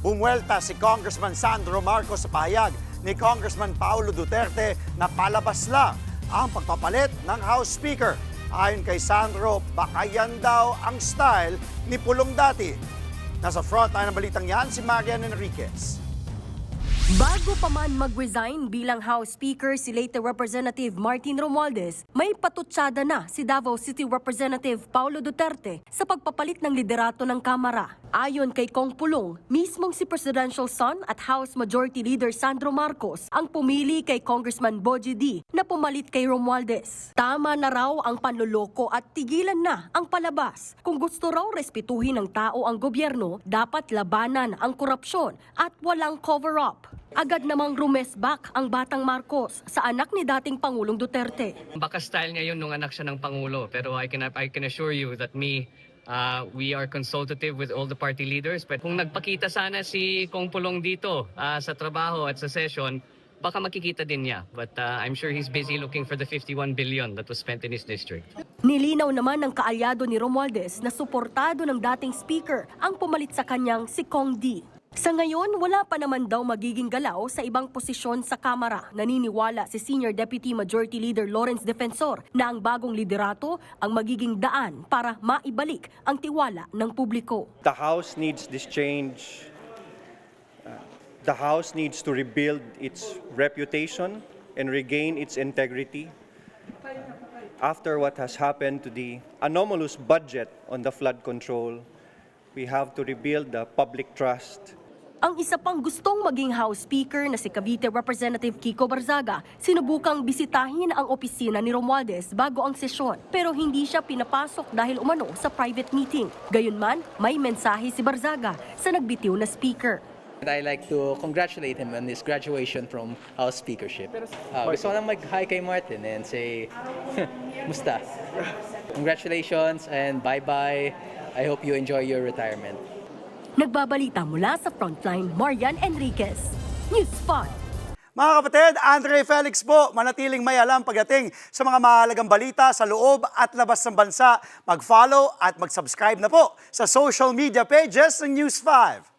Bumuelta si Congressman Sandro Marcos sa pahayag ni Congressman Paulo Duterte na palabas lang ang pagpapalit ng House Speaker. Ayon kay Sandro, baka yan daw ang style ni Pulong dati. Nasa frontline ng balitang yan si Marian Enriquez. Bago pa man mag-resign bilang House Speaker si late Representative Martin Romualdez, may patutsada na si Davao City Representative Paulo Duterte sa pagpapalit ng liderato ng Kamara. Ayon kay Kong Pulong, mismong si Presidential son at House Majority Leader Sandro Marcos ang pumili kay Congressman Bogie D na pumalit kay Romualdez. Tama na raw ang panloloko at tigilan na ang palabas. Kung gusto raw respetuhin ng tao ang gobyerno, dapat labanan ang korupsyon at walang cover-up. Agad namang rumesback ang batang Marcos sa anak ni dating Pangulong Duterte. Baka style niya yun nung anak siya ng Pangulo. Pero I can assure you that we are consultative with all the party leaders. But kung nagpakita sana si Kong Pulong dito sa trabaho at sa session, baka makikita din niya. But I'm sure he's busy looking for the 51 billion that was spent in his district. Nilinaw naman ng kaalyado ni Romualdez na suportado ng dating speaker ang pumalit sa kanyang si Kong D. Sa ngayon, wala pa naman daw magiging galaw sa ibang posisyon sa Kamara. Naniniwala si Senior Deputy Majority Leader Lawrence Defensor na ang bagong liderato ang magiging daan para maibalik ang tiwala ng publiko. The House needs this change. The House needs to rebuild its reputation and regain its integrity. After what has happened to the anomalous budget on the flood control, we have to rebuild the public trust. Ang isa pang gustong maging House Speaker na si Cavite Representative Kiko Barzaga, sinubukang bisitahin ang opisina ni Romualdez bago ang sesyon pero hindi siya pinapasok dahil umano sa private meeting. Gayunman, may mensahe si Barzaga sa nagbitiw na speaker. I'd like to congratulate him on his graduation from House Speakership. Gusto ko lang mag-hi kay Martin and say, musta? Congratulations and bye-bye. I hope you enjoy your retirement. Nagbabalita mula sa Frontline, Marian Enriquez, News 5. Mga kapatid, Andre Felix po, manatiling may alam pagdating sa mga mahalagang balita sa loob at labas ng bansa. Mag-follow at mag-subscribe na po sa social media pages ng News 5.